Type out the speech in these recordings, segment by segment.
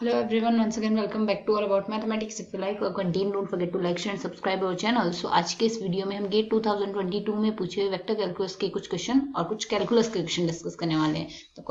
Hello everyone, once again welcome back to All About Mathematics. If you like our content, don't forget to like, share and subscribe our channel. So आज के इस video में हम gate 2022 में पूछे हुए vector calculus के कुछ क्वेश्चन और कुछ कैलकुलस के क्वेश्चन डिस्कस करने वाले हैं. तो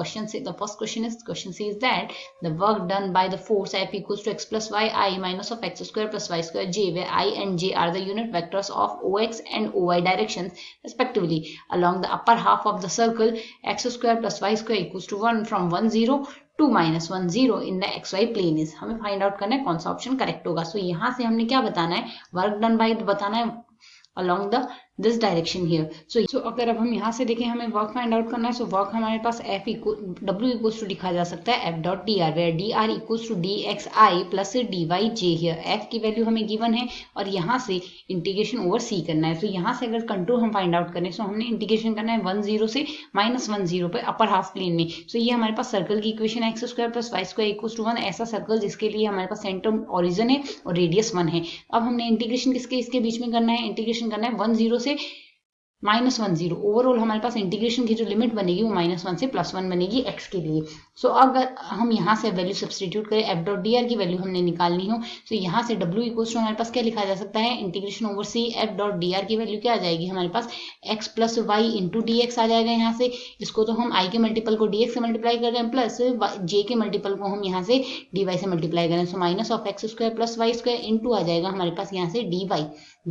the first question says that the work done by the force F equals to x plus y I minus of x square plus y square j, where I and j are the unit vectors of ox and oy directions respectively along the upper half of the circle x square plus y square equals to 1 from 1 0 2 minus 1 0 in the X Y plane is. हमें find out करना है कौन सा option correct होगा. सो यहाँ से हमने क्या बताना है, वर्क डन बाय बताना है along the this direction here. So अगर अब हम यहाँ से देखें हमें वर्क फाइंड आउट करना है. सो वर्क हमारे पास W इक्वल्स टू लिखा जा सकता है F dot D R, where D are equals to D X I plus D Y J. Here F की वैल्यू हमें गिवन है और यहाँ से इंटीग्रेशन ओवर C करना है. तो यहाँ से अगर कंटूर हम फाइंड आउट करें, सो हमने इंटीग्रेशन करना है 1 0 से -1 0 पे अपर हाफ प्लेन में. सो ये हमारे पास सर्कल की इक्वेशन है x square plus Y square equals to 1. ऐसा सर्कल जिसके लिए हमारे पास सेंटर ओरिजिन है और रेडियस 1 है. अब हमने इंटीग्रेशन इसके बीच में करना है, इंटीग्रेशन करना है 1 0 से -1 0. ओवरऑल हमारे पास इंटीग्रेशन की जो लिमिट बनेगी वो -1 से +1 बनेगी x के लिए. सो अगर हम यहाँ से वैल्यू सब्सटीट्यूट करें, f डॉट डी आर की वैल्यू हमने निकालनी हो, तो यहाँ से w इक्वल्स टू हमारे पास क्या लिखा जा सकता है, integration over c f dot D r की वैल्यू क्या आ जाएगी हमारे पास x plus y into d x आ जाएगा. यहाँ से इसको तो हम i के मल्टीपल को dx से मल्टीप्लाई कर रहे हैं प्लस j के मल्टीपल को हम यहाँ से dy से मल्टीप्लाई कर रहे हैं. So minus of x square plus Y square into आ जाएगा हमारे पास यहाँ से dy.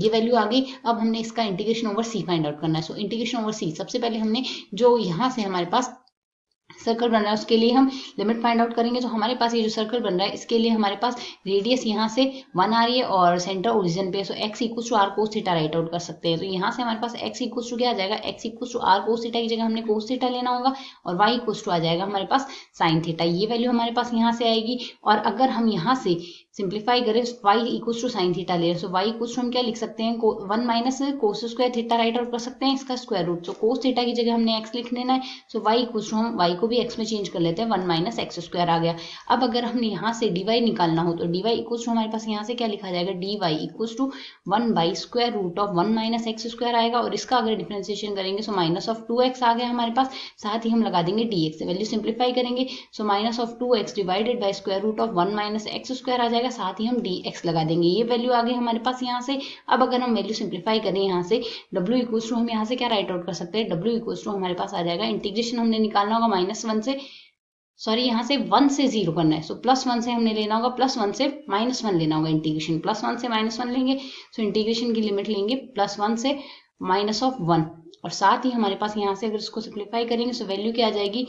ये वैल्यू आ गई. अब हमने इसका integration over c find out करना है. सो इंटीग्रेशन ओवर c सबसे पहले हमने जो यहाँ से हमारे पास सर्कल बन रहा है उसके लिए हम लिमिट फाइंड आउट करेंगे. तो हमारे पास ये जो सर्कल बन रहा है इसके लिए हमारे पास रेडियस यहाँ से 1 आ रही है और सेंटर ओरिजिन पे. So x equals to R cos theta write out कर सकते हैं. तो यहाँ से हमारे पास x इक्वल्स टू क्या आ जाएगा, x equals to R cos theta की जगह हमने कोस थीटा लेना होगा और y इक्वल्स टू आ जाएगा हमारे पास साइन थीटा. ये वैल्यू हमारे पास यहाँ से आएगी. और अगर हम यहाँ से सिंप्लीफाई करें y equals to sine theta ले रहे हैं, सो y इक्वल्स टू हम क्या लिख सकते हैं, 1 minus cos square theta write out कर सकते हैं इसका स्क्वायर रूट. सो कोस थीटा की जगह हमने x लिख लेना है. सो y इक्वल्स टू हम y को भी x में चेंज कर लेते हैं, 1 माइनस एक्स स्क्वायर आ गया. अब अगर हमने यहाँ से dy निकालना हो तो dy इक्वल्स टू हमारे पास यहाँ से क्या लिखा जाएगा, dy equals to 1 by square root of 1 minus x square आएगा. और इसका अगर डिफरेंशिएशन करेंगे सो माइनस ऑफ 2x आ गया हमारे पास. साथ ही हम लगा देंगे dx, वैल्यू सिंप्लीफाई करेंगे so minus of 2x divided by square root of 1 minus x square आ जाएगा. साथ ही हम dx लगा देंगे. ये वैल्यू आ गई हमारे पास यहाँ से. अब अगर हम वैल्यू सिंप्लीफाई करें यहाँ से w इक्वल्स टू हम यहाँ से क्या राइट आउट कर सकते हैं, w इक्वल्स टू हमारे पास आ जाएगा, इंटीग्रेशन हमने निकालना होगा -1 से यहाँ से 1 से 0 करना है. सो +1 से हमने लेना होगा, +1 से -1 लेना होगा इंटीग्रेशन. +1 से -1 लेंगे सो इंटीग्रेशन की लिमिट लेंगे +1 से -1. और साथ ही हमारे पास यहाँ से अगर इसको सिंप्लीफाई करेंगे सो वैल्यू क्या आ जाएगी,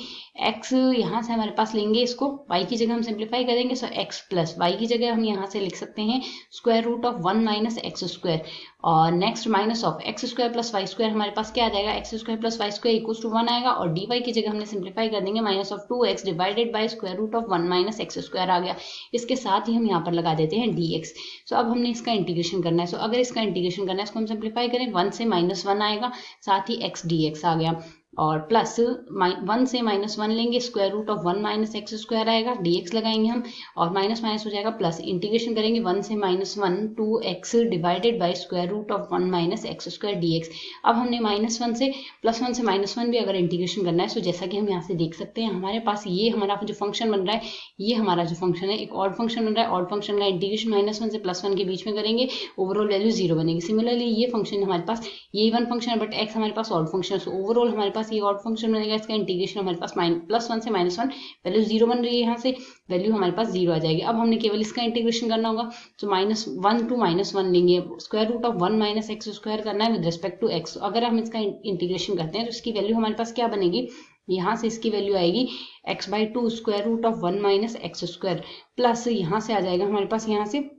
x यहाँ से हमारे पास लेंगे, इसको y की जगह हम सिंप्लीफाई करेंगे सो x प्लस y की जगह हम यहाँ से लिख सकते हैं square root of 1 minus x square. और next minus of x square plus Y square हमारे पास क्या आ जाएगा, x square plus Y square equals to 1 आएगा. और डी वाई की जगह हमने सिंप्लीफाई कर देंगे minus of 2x divided by square root of 1 minus x square आ गया. इसके साथ ही हम यहाँ पर लगा देते हैं dx. सो अब हमने इसका इंटीग्रेशन करना है. सो अगर इसका इंटीग्रेशन करना है इसको हम सिंप्लीफाई करें, 1 से -1 आएगा, साथ ही x dx आ गया. और प्लस 1 से -1 लेंगे, square root of 1 minus x square आएगा, dx लगाएंगे हम और माइनस माइनस हो जाएगा प्लस. इंटीग्रेशन करेंगे 1 से -1 2x divided by square root of 1 minus x square dx. अब हमने -1 से +1 से -1 भी अगर इंटीग्रेशन करना है, सो जैसा कि हम यहाँ से देख सकते हैं हमारे पास ये हमारा जो फंक्शन बन रहा है, ये हमारा जो फंक्शन है एक ऑड फंक्शन बन रहा है. ऑड फंक्शन का इंटीग्रेशन -1 से +1 के बीच में करेंगे, ओवरऑल वैल्यू 0 बनेगी. सिमिलरली ये फंक्शन हमारे पास ये इवन फंक्शन है बट x हमारे पास ऑड फंक्शन है. सो ओवरऑल हमारे पास ये ऑड फंक्शन बनेगा, इसका इंटीग्रेशन हमारे पास +1 से -1 वैल्यू 0 बन रही है, यहाँ से वैल्यू हमारे पास 0 आ जाएगी. अब हमने केवल इसका इंटीग्रेशन करना होगा. तो -1 टू -1 लेंगे, square root of 1 minus x square करना है विद रिस्पेक्ट टू x. अगर हम इसका इंटीग्रेशन करते हैं तो इसकी वैल्यू हमारे पास क्या बनेगी, यहाँ से इसकी वैल्यू आएगी x/2 square root of 1 minus x square plus यहाँ से आ जाएगा हमारे पास यहाँ से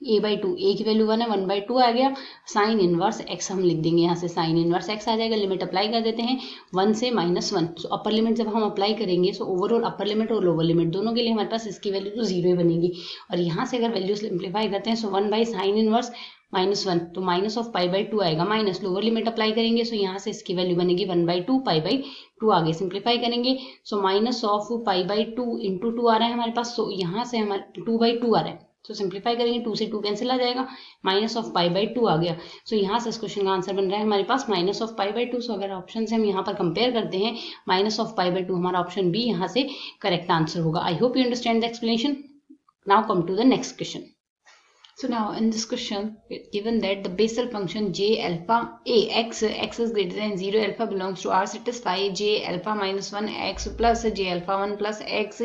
a/2, a की वैल्यू 1 है, 1/2 आ गया. साइन इनवर्स x हम लिख देंगे, यहाँ से साइन इनवर्स x आ जाएगा. लिमिट अप्लाई कर देते हैं 1 से -1. सो अपर लिमिट जब हम अप्लाई करेंगे सो ओवरऑल अपर लिमिट और लोअर लिमिट दोनों के लिए हमारे पास इसकी वैल्यू तो 0 ही बनेगी. और यहाँ से अगर वैल्यू सिंप्लीफाई करते हैं सो 1 बाई साइन इनवर्स -1 तो माइनस ऑफ π/2 आएगा, माइनस लोअर लिमिट अप्लाई करेंगे सो यहाँ से इसकी वैल्यू बनेगी 1/2 π/2 आगे सिंप्लीफाई करेंगे सो माइनस ऑफ π/2 इंटू 2 आ रहा है हमारे पास. सो यहाँ से हमारे 2/2 आ रहा है. सो सिंप्लीफाई करेंगे, 2 से 2 कैंसिल आ जाएगा, माइनस ऑफ पाई बाई 2 आ गया। सो यहाँ से इस क्वेश्चन का आंसर बन रहा है हमारे पास माइनस ऑफ पाई बाई 2। सो अगर ऑप्शन से हम यहाँ पर कंपेयर करते हैं, माइनस ऑफ पाई बाई 2 हमारा ऑप्शन बी यहाँ से करेक्ट आंसर होगा। I hope you understand the explanation. Now come to the next question. So now in this question, given that the Bessel function j alpha a x is greater than 0 alpha belongs to R, satisfy j alpha minus 1 x plus j alpha 1 plus x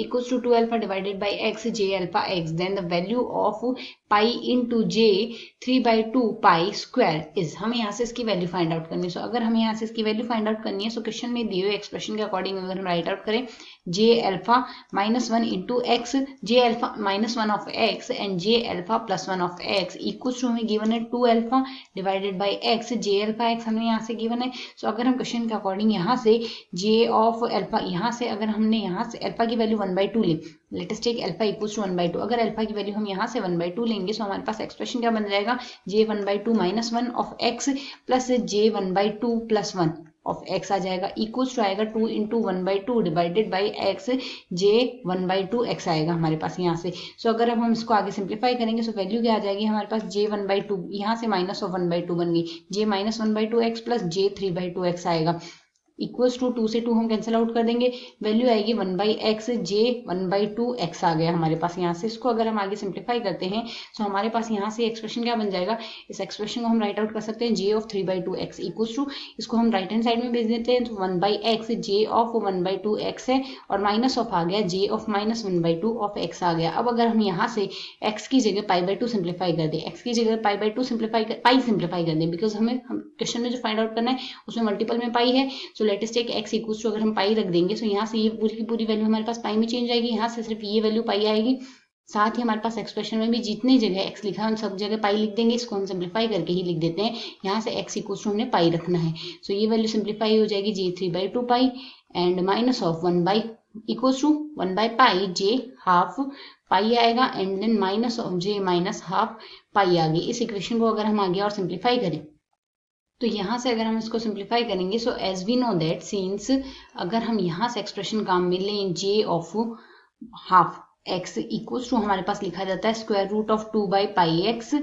equals to 2 alpha divided by x j alpha x, then the value of pi into j 3 by 2 pi square is। हमें यहाँ से इसकी value find out करनी है। So अगर हमें यहाँ से इसकी वैल्यू फाइंड आउट करनी है, सो क्वेश्चन में दिए हुए एक्सप्रेशन के अकॉर्डिंग अगर हम राइट आउट करें, j alpha minus 1 into x, j alpha minus 1 of x and j alpha plus 1 of x equals to हमें गिवन है 2 alpha divided by x, j alpha x हमें यहाँ से गिवन है। सो अगर हम क्वेश्चन के अकॉर्डिंग यहाँ से j of alpha, यहाँ से अगर हमने यहाँ से अल्फा की वैल्यू 1/2 ली, let us take alpha equals to 1/2, अगर अल्फा की वैल्यू हम यहाँ से 1/2 लेंगे, सो हमारे पास एक्सप्रेशन क्या बन जाएगा, j 1/2 minus 1 of x plus j 1/2 plus 1 of x आ जाएगा, इक्वल्स टू आएगा 2 into 1/2 divided by x, j 1/2 x आएगा हमारे पास यहाँ से। सो अगर अब हम इसको आगे सिंप्लीफाई करेंगे, सो वैल्यू क्या आ जाएगी हमारे पास, j 1/2 यहाँ से माइनस ऑफ 1/2 बन गई, j minus 1/2 x plus j 3/2 x आएगा, इक्वल्स टू 2 से 2 हम कैंसिल आउट कर देंगे, वैल्यू आएगी 1/x, j 1/2 x आ गया हमारे पास यहाँ से। इसको अगर हम आगे सिंप्लीफाई करते हैं, सो हमारे पास यहाँ से एक्सप्रेशन क्या बन जाएगा, इस एक्सप्रेशन को हम राइट आउट कर सकते हैं, j of 3/2 x equals to, इसको हम राइट हैंड साइड में भेज देते हैं, तो 1/x j of 1/2 x है और माइनस ऑफ आ गया j of minus 1/2 of x आ गया। अब अगर हम यहाँ से x की जगह π/2 सिंप्लीफाई कर दें, x की जगह π/2 सिंप्लीफाई कर दें, बिकॉज हमें क्वेश्चन में जो फाइंड आउट करना है उसमें मल्टीपल में पाई है। So let us take x equals to, अगर हम पाई रख देंगे, सो यहाँ से ये पूरी की पूरी वैल्यू हमारे पास पाई में चेंज आएगी, यहाँ से सिर्फ ये वैल्यू पाई आएगी, साथ ही हमारे पास एक्सप्रेशन में भी जितनी जगह x लिखा है उन सब जगह पाई लिख देंगे। इसको हम सिंप्लीफाई करके ही लिख देते हैं, यहाँ से x इक्वल्स टू हमने पाई रखना है। सो ये वैल्यू सिंप्लीफाई हो जाएगी j 3/2 pi and minus of 1 equals to 1 pi j half pi आएगा and then minus of j minus half pi आ गई। इस इक्वेशन को अगर हम आगे और सिंप्लीफाई करें, तो यहाँ से अगर हम इसको सिंप्लीफाई करेंगे, so as we know that since अगर हम यहाँ से एक्सप्रेशन काम में लें, j of half x equals to हमारे पास लिखा जाता है square root of 2/πx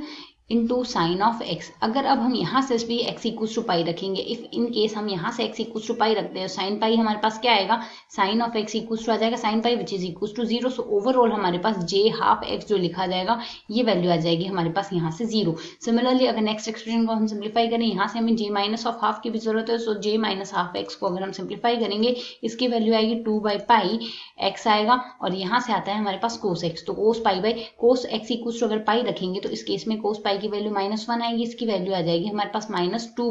into sine of x। अगर अब हम यहाँ से भी x इक्वल्स टू पाई रखेंगे, इफ इन केस हम यहाँ से x इक्वल्स टू पाई रखते हैं, साइन पाई हमारे पास क्या आएगा, sine of x equals to आ जाएगा sine pi which is equals to 0। So overall हमारे पास j हाफ x जो लिखा जाएगा ये वैल्यू आ जाएगी हमारे पास यहाँ से 0। सिमिलरली अगर नेक्स्ट एक्सप्रेशन को हम सिंप्लीफाई करें, यहाँ से हमें j माइनस ऑफ हाफ की भी जरूरत है, सो j माइनस हाफ x को अगर हम सिंप्लीफाई करेंगे, इसकी वैल्यू आएगी 2/πx आएगा और यहाँ से आता है हमारे पास cos x, तो cos x इक्वल्स टू अगर पाई रखेंगे तो इस केस में cos पाई की वैल्यू -1 आएगी, इसकी वैल्यू आ जाएगी हमारे पास -2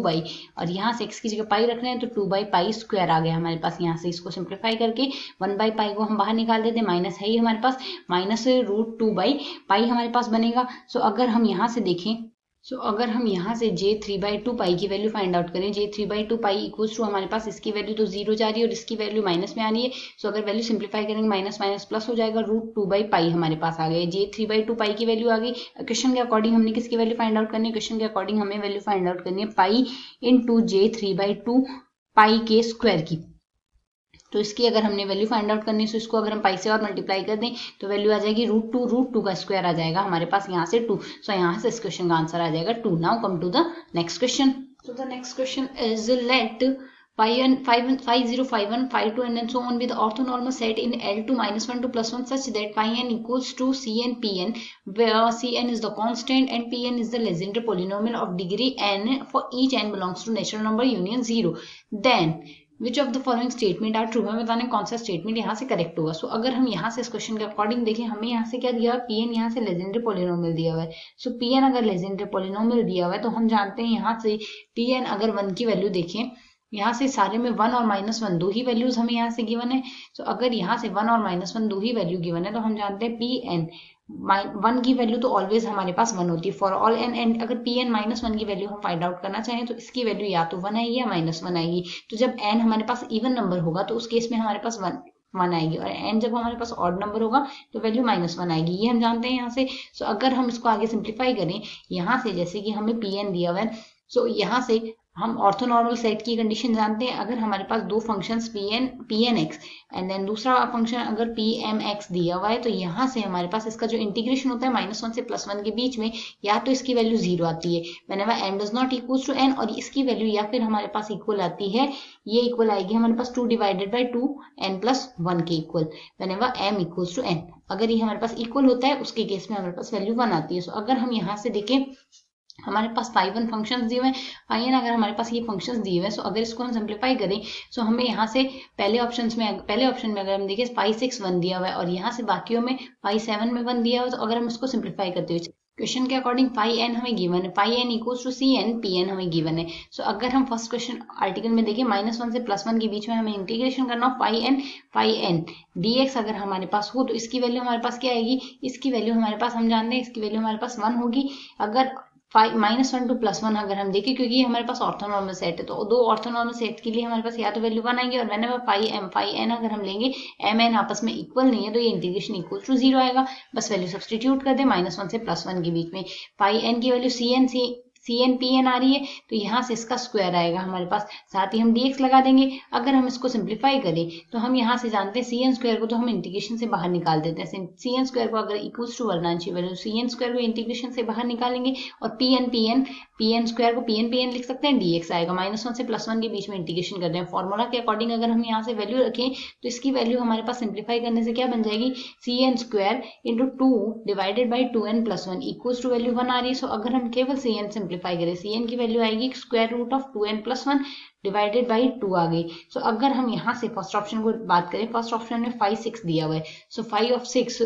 और यहाँ से x की जगह पाई रख रहे हैं तो 2/π स्क्वायर आ गया हमारे पास। यहाँ से इसको सिंप्लीफाई करके 1/π को हम बाहर निकाल देते हैं, माइनस है ही हमारे पास, -√2/π हमारे पास बनेगा। सो अगर हम यहाँ से देखें, अगर हम यहाँ से j 3/2 पाई की वैल्यू फाइंड आउट करें, j 3/2 पाई इक्वल्स टू हमारे पास इसकी वैल्यू तो 0 जा रही है और इसकी वैल्यू माइनस में आ रही है। सो अगर वैल्यू सिंप्लीफाई करेंगे माइनस माइनस प्लस हो जाएगा, √2/π हमारे पास आ गए, j 3/2 पाई की वैल्यू आ गई। क्वेश्चन के अकॉर्डिंग हमने किसकी वैल्यू फाइंड आउट करनी है, क्वेश्चन के अकॉर्डिंग हमें वैल्यू फाइंड आउट करनी है पाई इंटू j 3/2 पाई के स्क्वायर की। तो इसकी अगर हमने वैल्यू फाइंड आउट करनी है, तो इसको अगर हम पाई से और मल्टीप्लाई कर दें तो वैल्यू आ जाएगी √2 का स्क्वायर आ जाएगा हमारे पास यहाँ से 2। सो यहाँ से इस क्वेश्चन का आंसर आ जाएगा 2। Now come to the next question. So the next question is let pi and 5051 52 and then so on with orthonormal set in L2 -1 to +1 such that pi n equals to Cn Pn, where Cn is the constant and Pn is the Legendre polynomial of degree n for each n belongs to natural number union 0, then which of the following statement are true. हमें बताना कौन सा statement यहाँ से correct होगा। सो अगर हम यहाँ से इस क्वेश्चन के अकॉर्डिंग देखें, हमें यहाँ से क्या दिया हुआ है, Pn यहाँ से लेजेंडरी पोलिनोमियल दिया हुआ है। सो Pn अगर लेजेंडरी पोलिनोमियल दिया हुआ है तो हम जानते हैं यहाँ से Pn अगर 1 की वैल्यू देखें, यहाँ से सारे में 1 और -1 दो ही वैल्यूज हमें यहाँ से गिवन है। सो अगर यहाँ से 1 और -1 दो ही वैल्यू गिवन है तो हम जानते हैं Pn 1 की वैल्यू तो ऑलवेज हमारे पास 1 होती है फॉर ऑल एन, एंड अगर Pn -1 की वैल्यू हम फाइंड आउट करना चाहें तो इसकी वैल्यू या तो 1 आएगी या -1 आएगी। तो जब n हमारे पास इवन नंबर होगा तो उस केस में हमारे पास 1 आएगी और n जब हमारे पास ऑड नंबर होगा तो वैल्यू -1 आएगी, ये हम जानते हैं यहाँ से। अगर हम इसको आगे सिंप्लीफाई करें, यहाँ से जैसे कि हमें Pn दिया हुआ है, यहाँ से हम ऑर्थोनॉर्मल सेट की कंडीशन जानते हैं। अगर हमारे पास दो functions P N X and then दूसरा फंक्शन अगर पी एम एक्स दिया हुआ है, तो यहाँ से हमारे पास इसका जो इंटीग्रेशन होता है -1 से +1 के बीच में, या तो इसकी वैल्यू 0 आती है whenever n does not equals to n, और इसकी वैल्यू या फिर हमारे पास इक्वल आती है, ये इक्वल आएगी हमारे पास 2 डिवाइडेड बाई 2 n+1 के equal whenever m equals to n। अगर ये हमारे पास इक्वल होता है उसके केस में हमारे पास वैल्यू 1 आती है। सो अगर हम यहाँ से देखें, हमारे पास फाई1 फंक्शंस दिए हुए हैं, फाई अगर हमारे पास ये फंक्शंस दिए हुए हैं, सो अगर इसको हम सिंप्लीफाई करें, सो हमें यहाँ से पहले ऑप्शन में अगर हम देखें फाई6 1 दिया हुआ है और यहाँ से बाकियों में फाई7 में 1 दिया हुआ है, तो अगर हम इसको सिंप्लीफाई करते हुए क्वेश्चन के अकॉर्डिंग फाई एन हमें गिवन है, phi N equals to C N, P N हमें गिवन है। सो अगर हम फर्स्ट क्वेश्चन आर्टिकल में देखें, -1 से +1 के बीच में हमें इंटीग्रेशन करना हो फाई एन dx अगर हमारे पास हो, तो इसकी वैल्यू हमारे पास क्या आएगी, इसकी वैल्यू हमारे पास हम जानते हैं, इसकी वैल्यू हमारे पास 1 होगी। अगर -1 to +1 अगर हम देखें, क्योंकि हमारे पास ऑर्थोनॉर्मल सेट है, तो दो ऑर्थोनॉर्मल सेट के लिए हमारे पास या तो वैल्यू 1 आएंगे, और व्हेनेवर फाई एन अगर हम लेंगे, एम एन आपस में इक्वल नहीं है, तो ये इंटीग्रेशन इक्वल टू 0 आएगा। बस वैल्यू सब्सटीट्यूट कर दे -1 से +1 के बीच में। फाई एन की value c N P n आ रही है, तो यहाँ से इसका स्क्वायर आएगा हमारे पास, साथ ही हम dx लगा देंगे। अगर हम इसको सिंप्लीफाई करें, तो हम यहाँ से जानते हैं सी एन स्क्वायर को तो हम इंटीग्रेशन से बाहर निकाल देते हैं। सी एन स्क्वायर को अगर इक्वल्स टू वर्नांशी वैल्यू सी एन स्क्वायर को इंटीग्रेशन से बाहर निकालेंगे, और पी एन स्क्वायर को पी एन लिख सकते हैं, dx आएगा। -1 से +1 के बीच में इंटीग्रेशन कर रहे हैं। फॉर्मूला के अकॉर्डिंग अगर हम यहाँ से वैल्यू रखें, तो इसकी वैल्यू हमारे पास सिंप्लीफाई करने से क्या बन जाएगी, C N square into 2 divided by 2n+1 equals to value 1 आ रही है। सो अगर हम केवल सी एन सिंप्लीफाई करें, सी एन की वैल्यू आएगी square root of 2n+1 divided by 2 आ गई। सो अगर हम यहाँ से फर्स्ट ऑप्शन को बात करें, फर्स्ट ऑप्शन में 5 6 दिया हुआ है, so 5/6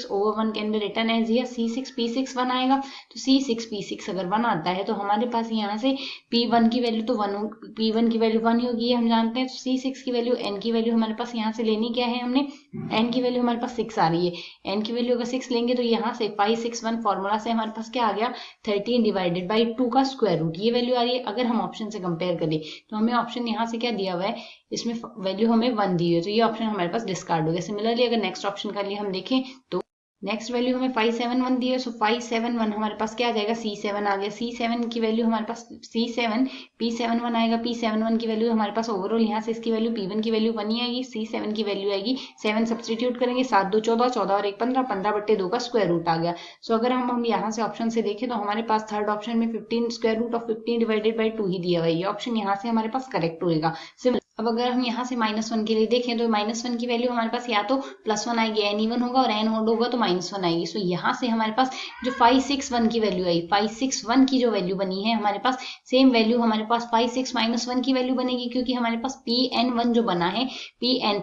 over 1 can be written as here C6 P6 1 आएगा। तो C6 P6 अगर 1 आता है, तो हमारे पास यहाँ से P1 की वैल्यू तो 1 P1 की वैल्यू 1 ही होगी, हम जानते हैं। तो C6 की वैल्यू, n की वैल्यू हमारे पास यहाँ से लेनी क्या है हमने, n की वैल्यू हमारे पास 6 आ रही है। n की वैल्यू अगर 6 लेंगे, तो यहाँ से 5 6 1 फॉर्मूला से हमारे पास क्या आ गया, 13 डिवाइडेड बाई 2 का स्क्वायर रूट, ये वैल्यू आ रही है। अगर हम ऑप्शन से कंपेयर करें, तो हमें ऑप्शन यहाँ से क्या दिया हुआ है, इसमें वैल्यू हमें 1 दी है, तो ये ऑप्शन हमारे पास डिस्कार्ड हो गया। सिमिलरली अगर नेक्स्ट ऑप्शन का लिए हम देखें, तो नेक्स्ट वैल्यू हमें 5 7 1 दी है, सो 5 7 1 हमारे पास क्या आ जाएगा, C7 आ गया। C7 की वैल्यू हमारे पास C7 P7 1 आएगा। P7 1 की वैल्यू हमारे पास ओवरऑल यहाँ से इसकी वैल्यू P1 की वैल्यू 1 ही आएगी। C7 की वैल्यू आएगी 7 सब्सटीट्यूट करेंगे, 7 2 14 14 और 1 15 15/2 का स्क्वायर रूट आ गया। सो अगर हम यहाँ से ऑप्शन से देखें, तो हमारे पास थर्ड ऑप्शन में 15 square root of 15 divided by 2 ही दिया हुआ है। ये ऑप्शन यहाँ से हमारे पास करेक्ट होगा। अब अगर हम यहाँ से -1 के लिए देखें, तो -1 की वैल्यू हमारे पास या तो +1 आएगी, n इवन होगा, और n ऑड होगा तो -1 आएगी। सो यहाँ से हमारे पास जो 5 6 1 की वैल्यू आई, 5 6 1 की जो वैल्यू बनी है हमारे पास, सेम वैल्यू हमारे पास 5 6 -1 की वैल्यू बनेगी, क्योंकि हमारे पास Pn1 जो बना है,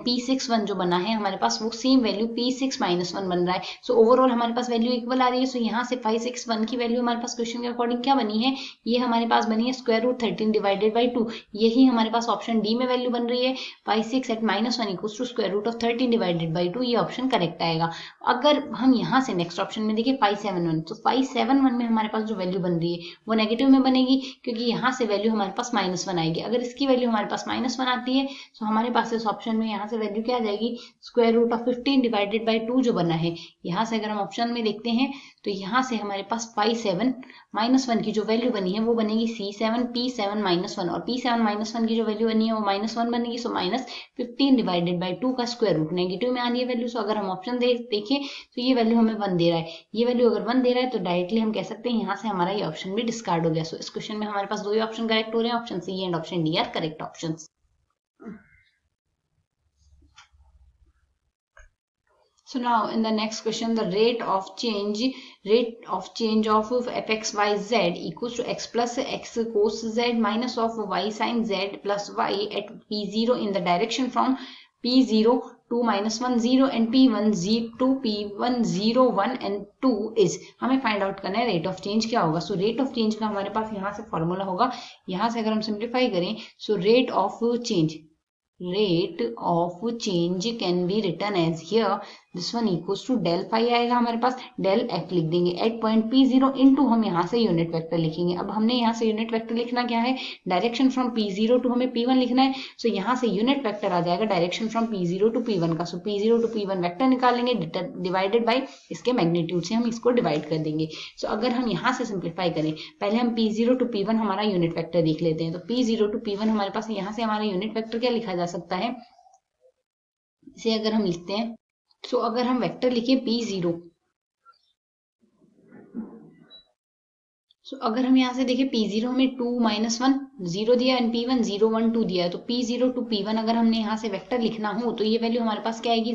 P6 1 जो बना है हमारे पास, वो सेम वैल्यू P6 -1 बन रहा है। सो ओवरऑल हमारे पास वैल्यू इक्वल आ रही है। सो यहाँ से 5 6 1 की वैल्यू हमारे पास क्वेश्चन के अकॉर्डिंग क्या बनी है, ये हमारे पास बनी है स्क्वायर रूट 13 डिवाइडेड बाई 2। यही हमारे पास ऑप्शन डी में वैल्यू बन रही है, 5 6 at -1 equals to square root of 13 divided by 2। ये ऑप्शन करेक्ट आएगा। अगर हम यहाँ से नेक्स्ट ऑप्शन में देखिए 5 7 1, तो 5 7 1 में हमारे पास जो वैल्यू बन रही है वो नेगेटिव में बनेगी, क्योंकि यहाँ से वैल्यू हमारे पास -1 आएगी। अगर इसकी वैल्यू हमारे पास -1 आती है, तो हमारे पास इस ऑप्शन में यहाँ से वैल्यू क्या आ जाएगी, square root of 15 divided by 2 जो बना है। यहाँ से अगर हम ऑप्शन में देखते हैं, तो यहाँ से हमारे पास 5 7 -1 की जो वैल्यू बनी है वो बनेगी C7 P7 -1, और P7 -1 की जो वैल्यू बनी है वो -1 बनेगी। सो -15 डिवाइडेड बाई 2 का स्क्वायर रूट, नेगेटिव में आ रही है वैल्यू। सो अगर हम ऑप्शन देखें, तो ये वैल्यू हमें 1 दे रहा है। ये वैल्यू अगर 1 दे रहा है, तो डायरेक्टली हम कह सकते हैं यहाँ से हमारा ये ऑप्शन भी डिस्कार्ड हो गया। सो इस क्वेश्चन में हमारे पास दो ही ऑप्शन करेक्ट हो रहे हैं, option C and option D are correct option. So now in the next question, the rate of change of fxyz equals to x plus x cos z minus of y sin z plus y at p0 in the direction from p0 to -1 0 and p1 0 to p1 0 1 and 2 is, हमें find out करना है rate of change क्या होगा। सो rate of change का हमारे पास यहाँ से फॉर्मूला होगा। यहाँ से अगर हम सिंप्लीफाई करें, so rate of change can be written as here this one equals to del phi आएगा हमारे पास, डेल एफ लिख देंगे एट पॉइंट P0 इनटू हम यहाँ से यूनिट वेक्टर लिखेंगे। अब हमने यहाँ से यूनिट वेक्टर लिखना क्या है, डायरेक्शन फ्रॉम P0 टू हमें P1 लिखना है। सो यहाँ से यूनिट वेक्टर आ जाएगा direction from P0 to P1 का। सो P0 टू P1 वेक्टर निकालेंगे, डिवाइडेड बाई इसके मैग्नीट्यूड से हम इसको डिवाइड कर देंगे। सो अगर हम यहाँ से सिंप्लीफाई करें, पहले हम P0 टू P1 हमारा यूनिट वेक्टर देख लेते हैं। तो P0 टू P1 हमारे पास यहाँ से हमारा यूनिट वेक्टर क्या लिखा जा सकता है, इसे अगर हम लिखते हैं, सो अगर हम वेक्टर लिखे P0, अगर हम यहाँ से देखें P0 हमें 2 -1 0 दिया एंड P1 0 1 2 दिया है। तो P0 टू P1 अगर हमने यहाँ से वेक्टर लिखना हो तो ये वैल्यू हमारे पास क्या आएगी,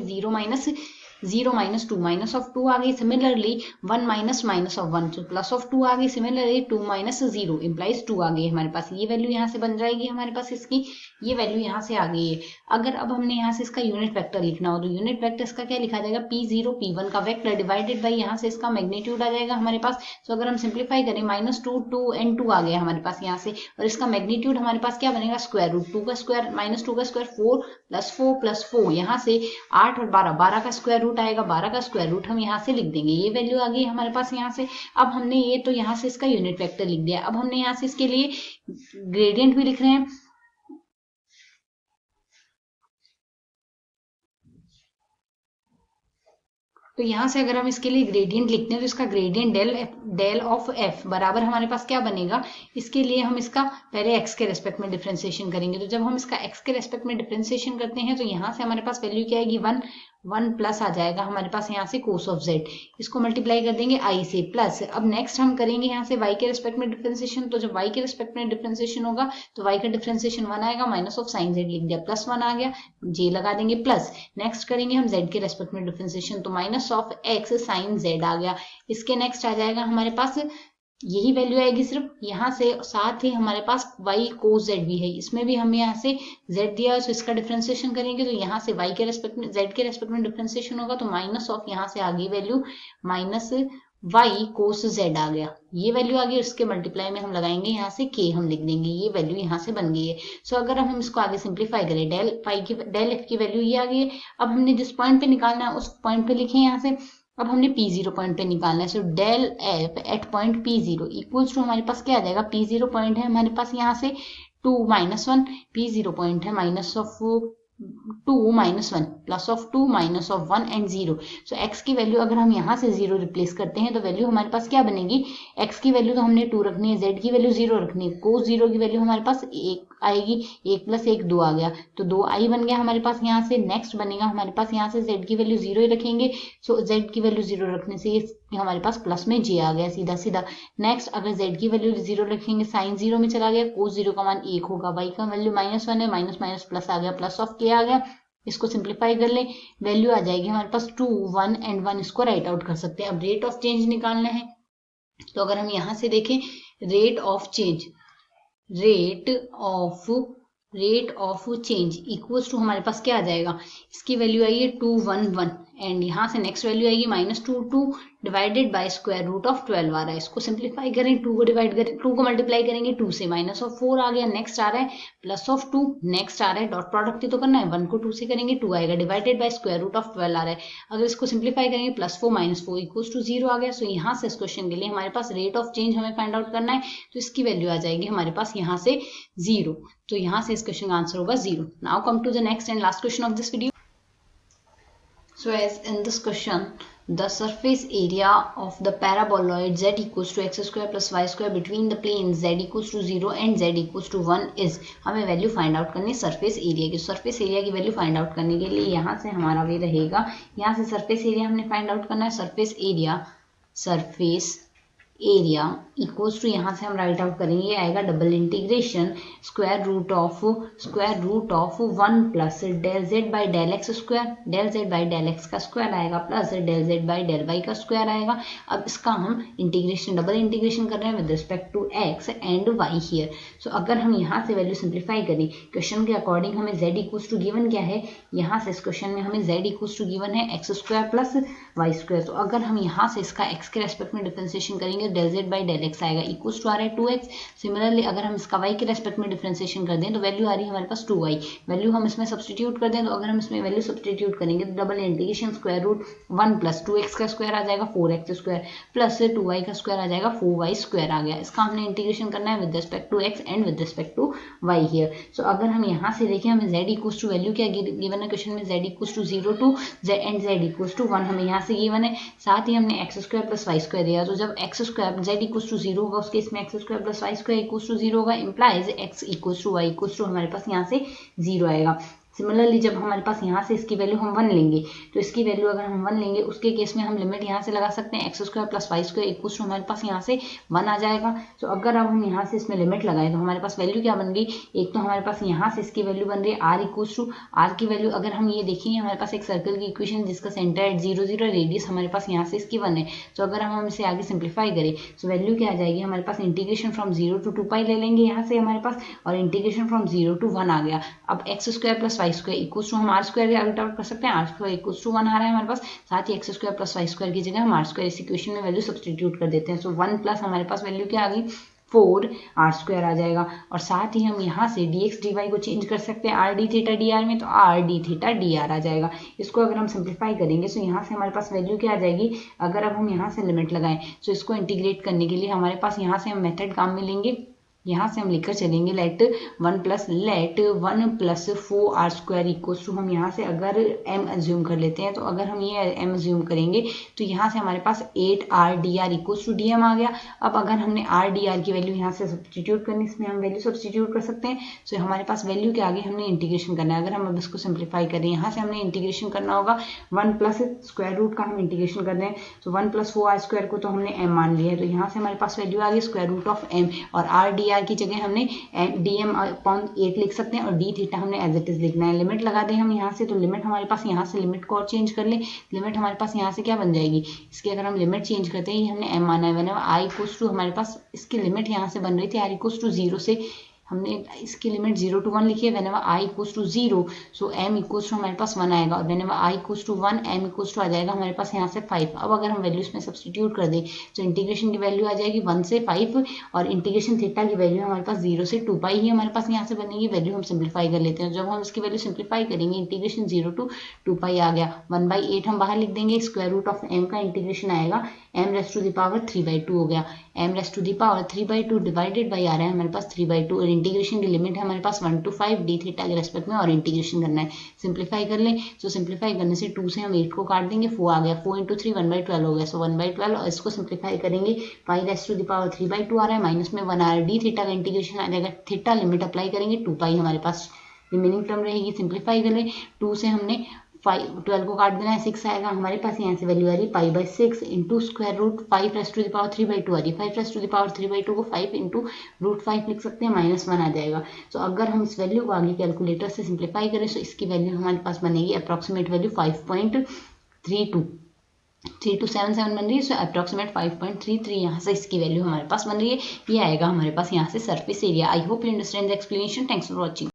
0 -2 माइनस ऑफ 2 आ गई, सिमिलरली 1 माइनस ऑफ 1, तो प्लस ऑफ 2 आ गई, सिमिलरली 2 -0 इम्प्लाइज 2 आ गई हमारे पास। ये वैल्यू यहाँ से बन जाएगी हमारे पास, इसकी ये वैल्यू यहाँ से आ गई है। अगर अब हमने यहाँ से इसका यूनिट वेक्टर लिखना हो तो यूनिट वेक्टर इसका क्या लिखा जाएगा, P0 P1 का वेक्टर डिवाइडेड बाई यहाँ से इसका मैग्नीट्यूड आ जाएगा हमारे पास। तो अगर हम सिंप्लीफाई करें -2 2 एंड 2 आ गया हमारे पास यहाँ से, और इसका मैग्नीट्यूड हमारे पास क्या बनेगा, स्क्वायर रूट 2 का स्क्वायर -2 का स्क्वायर 4 + 4 यहाँ से 8 और 12 का स्क्वायर रूट आएगा, 12 का स्क्वायर रूट हम यहाँ से लिख देंगे। ये वैल्यू आ गई हमारे पास यहाँ से। अब हमने ये तो यहाँ से इसका यूनिट वेक्टर लिख दिया। अब हमने यहाँ से इसके लिए ग्रेडियंट भी लिख रहे हैं। तो यहाँ से अगर हम इसके लिए ग्रेडियंट लिखते हैं तो इसका ग्रेडियंट डेल ऑफ एफ बराबर हमारे पास क्या बनेगा, इसके लिए हम इसका पहले एक्स के रेस्पेक्ट में डिफरेंशिएशन करेंगे। तो जब हम इसका एक्स के रेस्पेक्ट में डिफरेंशिएशन करते हैं तो यहाँ से हमारे पास वैल्यू क्या आएगी, 1 प्लस आ जाएगा हमारे पास यहाँ से कोस ऑफ जेड, इसको मल्टीप्लाई कर देंगे आई से प्लस। अब नेक्स्ट हम करेंगे यहाँ से वाई के रेस्पेक्ट में डिफरेंशिएशन। तो जब वाई के रेस्पेक्ट में डिफरेंशिएशन होगा तो वाई का डिफरेंशिएशन 1 आएगा, माइनस ऑफ साइन जेड लिख दिया, +1 आ गया, जे लगा देंगे प्लस। नेक्स्ट करेंगे हम जेड के रेस्पेक्ट में डिफरेंशिएशन, तो minus of x sine z आ गया। इसके नेक्स्ट आ जाएगा हमारे पास, यही वैल्यू आएगी सिर्फ यहाँ से, साथ ही हमारे पास y कोस z भी है, इसमें भी हमें यहाँ से z दिया है तो इसका डिफरेंशिएशन करेंगे तो यहाँ से y के रेस्पेक्ट में z के रेस्पेक्ट में डिफरेंशिएशन होगा, तो माइनस ऑफ यहाँ से आ गई वैल्यू माइनस y कोस z आ गया। ये वैल्यू आ गई, इसके मल्टीप्लाई में हम लगाएंगे यहाँ से k हम लिख देंगे, ये वैल्यू यहाँ से बन गई है। सो अगर हम इसको आगे सिंप्लीफाई करें, डेल एफ की वैल्यू ये आ गई है। अब हमने जिस पॉइंट पे निकालना है उस पॉइंट पे लिखे यहाँ से। अब हमने P0 पॉइंट पे निकालना है। So del F at point P0 equals to हमारे पास क्या आ जाएगा, P0 पॉइंट है हमारे पास यहाँ से 2 -1, P0 पॉइंट है minus of 2 -1 plus of 2 minus of 1 and 0। So x की वैल्यू अगर हम यहाँ से 0 रिप्लेस करते हैं तो वैल्यू हमारे पास क्या बनेगी, x की वैल्यू तो हमने 2 रखनी है, z की वैल्यू 0 रखनी है, कोस 0 की वैल्यू हमारे पास 1 आएगी, 1 + 1 2 आ गया, तो 2i बन गया हमारे पास यहाँ से। नेक्स्ट बनेगा हमारे पास यहाँ से z की वैल्यू 0 ही रखेंगे। सो z की वैल्यू 0 रखने से ये हमारे पास प्लस में j आ गया सीधा सीधा। नेक्स्ट अगर z की वैल्यू 0 रखेंगे, साइन 0 में चला गया, कोस 0 का मान 1 होगा, y का वैल्यू -1 है, माइनस माइनस प्लस आ गया, प्लस ऑफ k आ गया। इसको सिंप्लीफाई कर ले, वैल्यू आ जाएगी हमारे पास 2 1 एंड 1, इसको राइट आउट कर सकते हैं। अब रेट ऑफ चेंज निकालना है, तो अगर हम यहाँ से देखें rate of change equals to हमारे पास क्या आ जाएगा, इसकी वैल्यू आई है 2 1 1 एंड यहाँ से नेक्स्ट वैल्यू आएगी -2 2 divided by square root of 12 आ रहा है। इसको सिंप्लीफाई करें, 2 को डिवाइड करें, 2 को मल्टीप्लाई करेंगे 2 से, माइनस ऑफ 4 आ गया, नेक्स्ट आ रहा है प्लस ऑफ 2, नेक्स्ट आ रहा है डॉट प्रोडक्ट ही तो करना है, 1 को 2 से करेंगे 2 आएगा, divided by square root of 12 आ रहा है। अगर इसको सिंप्लीफाई करेंगे +4 - 4 इक्वल्स टू 0 आ गया। सो यहाँ से इस क्वेश्चन के लिए हमारे पास रेट ऑफ चेंज हमें फाइंड आउट करना है, तो इसकी वैल्यू आ जाएगी हमारे पास यहाँ से 0। तो यहाँ से इस क्वेश्चन का आंसर होगा 0। Now come to the next and last question of this video. So as in this question, the surface area of the paraboloid z equals to x square plus y square between the planes z equals to 0 and z equals to 1 is, हमें value find out करनी है surface area की। Surface area की value find out करने के लिए यहाँ से हमारा वे रहेगा, यहाँ से सरफेस एरिया हमने फाइंड आउट करना है। सरफेस एरिया इक्वल्स टू यहाँ से हम राइट आउट करेंगे, आएगा double integration square root of 1 plus del z by del x square, del z by del x का स्क्वायर आएगा plus del z by del y का स्क्वायर आएगा। अब इसका हम इंटीग्रेशन डबल इंटीग्रेशन कर रहे हैं with respect to x and y here. So अगर हम यहाँ से वैल्यू सिंप्लीफाई करें, क्वेश्चन के अकॉर्डिंग हमें z इक्वल्स टू गिवन क्या है, यहाँ से इस क्वेश्चन में हमें z इक्वल्स टू गिवन है x square plus Y square. तो अगर हम यहाँ से इसका x के रेस्पेक्ट में डिफरेंशिएशन करेंगे तो del z by del x आएगा, इक्वल्स टू आ रहा है 2x। सिमिलरली अगर हम इसका y के रेस्पेक्ट में डिफ्रेंसिएशन कर दें तो वैल्यू आ रही है हमारे पास 2y, वैल्यू हम इसमें सब्सटीट्यूट कर दें तो अगर हम इसमें वैल्यू सब्सटीट्यूट करेंगे तो double integration square root 1 plus 2x का स्क्वायर आ जाएगा 4x स्क्वायर प्लस 2y का स्क्वायर आ जाएगा 4y स्क्वायर आ गया। इसका हमने इंटीग्रेशन करना है with respect to x and with respect to y here. So अगर हम यहाँ से देखें हमें z इक्वल्स टू वैल्यू क्या गिवन है क्वेश्चन में, z equals to 0 to z and z equals to 1 हमें यहाँ से गिवन है, साथ ही हमने x square plus Y square दिया। तो जब x square z equals to 0 होगा उस केस में x square plus Y square equals to 0 होगा, implies x equals to y equals to हमारे पास यहाँ से 0 आएगा। सिमिलरली जब हमारे पास यहाँ से इसकी वैल्यू हम 1 लेंगे तो इसकी वैल्यू अगर हम 1 लेंगे उसके केस में हम लिमिट यहाँ से लगा सकते हैं, x square plus Y square equals to हमारे पास यहाँ से 1 आ जाएगा। तो अगर अब हम यहाँ से इसमें लिमिट लगाएं तो हमारे पास वैल्यू क्या बन गई, एक तो हमारे पास यहाँ से इसकी वैल्यू बन रही है आर इक्वल्स टू, आर की वैल्यू अगर हम ये देखेंगे हमारे पास एक सर्कल की इक्वेशन जिसका सेंटर एट 0 0 रेडियस हमारे पास यहाँ से इसकी 1 है। तो अगर हम इसे आगे सिंप्लीफाई करें तो वैल्यू क्या आ जाएगी हमारे पास, इंटीग्रेशन फ्रॉम 0 टू 2 पाई ले लेंगे यहाँ से हमारे पास, और इंटीग्रेशन फ्रॉम 0 टू 1 आ गया। अब x square plus Y square equals to r square out out कर सकते हैं, आर स्क्वायर इक्वल्स टू 1 आ रहा है हमारे पास, साथ ही x square plus Y square की जगह हम आर स्क्वायर इस इक्वेशन में वैल्यू सब्सटीट्यूट कर देते हैं। सो 1 प्लस हमारे पास वैल्यू क्या आ गई 4 आर स्क्वायर आ जाएगा, और साथ ही हम यहाँ से dx dy को चेंज कर सकते हैं r d theta d r में, तो r d theta d r आ जाएगा। इसको अगर हम सिंप्लीफाई करेंगे तो यहाँ से हमारे पास वैल्यू क्या आ जाएगी, अगर अब हम यहाँ से लिमिट लगाएं तो इसको इंटीग्रेट करने के लिए हमारे पास यहाँ से हम मेथड काम में लेंगे, यहाँ से हम लिखकर चलेंगे let 1 plus 4 r square equals to, हम यहाँ से अगर m अज्यूम कर लेते हैं तो अगर हम ये m अज्यूम करेंगे तो यहाँ से हमारे पास 8 r d are equals to d m आ गया। अब अगर हमने आर डी आर की वैल्यू यहाँ से सब्सटीट्यूट करनी, इसमें हम वैल्यू सब्सटीट्यूट कर सकते हैं। तो हमारे पास वैल्यू क्या आ गई, हमने इंटीग्रेशन करना है। अगर हम अब इसको सिंप्लीफाई करें यहाँ से हमने इंटीग्रेशन करना होगा 1 प्लस स्क्वायर रूट का हम इंटीग्रेशन कर रहे हैं, तो 1 प्लस 4 आर स्क्वायर को तो हमने m मान लिया है, तो यहाँ से हमारे पास वैल्यू आ गई स्क्वायर रूट ऑफ m, और आर डी आर की जगह हमने डी एम अपॉन 8 लिख सकते हैं, और डी थीटा हमने एज इट इज लिखना है। लिमिट लगा दें हम यहाँ से, तो लिमिट हमारे पास यहाँ से लिमिट को और चेंज कर ले, लिमिट हमारे पास यहाँ से क्या बन जाएगी, इसकी अगर हम लिमिट चेंज करते हैं, हमने m माना है, वरना आई इक्वल्स टू हमारे पास इसकी लिमिट यहाँ से बन रही थी आर इक्वल्स टू 0 से, हमने इसकी लिमिट 0 to 1 लिखी है, whenever i equals to 0 so m equals to हमारे पास 1 आएगा, और whenever i equals to 1 m equals to आ जाएगा हमारे पास यहाँ से 5। अब अगर हम वैल्यूज में सब्सटीट्यूट कर दें तो इंटीग्रेशन की वैल्यू आ जाएगी 1 से 5, और इंटीग्रेशन थीटा की वैल्यू हमारे पास 0 से 2 पाई ही हमारे पास यहाँ से बनेगी। वैल्यू हम सिंप्लीफाई कर लेते हैं, जब हम इसकी वैल्यू सिंप्लीफाई करेंगे इंटीग्रेशन 0 to 2 पाई आ गया, 1/8 हम बाहर लिख देंगे, स्क्वायर रूट ऑफ m का इंटीग्रेशन आएगा m raise to the power 3/2 हो गया, m raise to the power 3/2 divided by आ रहा है हमारे पास 3/2, और इंटीग्रेशन की लिमिट है हमारे पास 1 to 5 डी थीटा के रेस्पेक्ट में, और इंटीग्रेशन करना है। सिंप्लीफाई कर लें, तो सिंप्लीफाई करने से 2 से हम 8 को काट देंगे, 4 आ गया, 4 × 3 1/12 हो गया, सो 1/12, और इसको सिंप्लीफाई करेंगे 5 रेज़ टू द पावर 3/2 आ रहा है, माइनस में 1 आ रहा है, डी थीटा का इंटीग्रेशन आ जाएगा, थीटा लिमिट अप्लाई करेंगे 2 पाई हमारे पास रिमेनिंग टर्म रहेगी। सिंप्लीफाई कर लें, 2 से हमने 12 को काट देना है, 6 आएगा हमारे पास, यहाँ से वैल्यू आ रही π/6 into square root 5 raise to the power 3/2 आ रही है, 5 रेज़ टू द पावर 3/2 को 5 इंटू रूट 5 लिख सकते हैं, -1 आ जाएगा। तो अगर हम इस वैल्यू को आगे कैलकुलेटर से सिंप्लीफाई करें तो इसकी वैल्यू हमारे पास बनेगी अप्रॉक्सीमेट वैल्यू 5.3277 बन रही है, सो अप्रॉक्सीमेट 5.33 यहाँ से इसकी वैल्यू हमारे पास बन रही है। ये आएगा हमारे पास यहाँ से surface area. I hope you understand the explanation. Thanks for watching.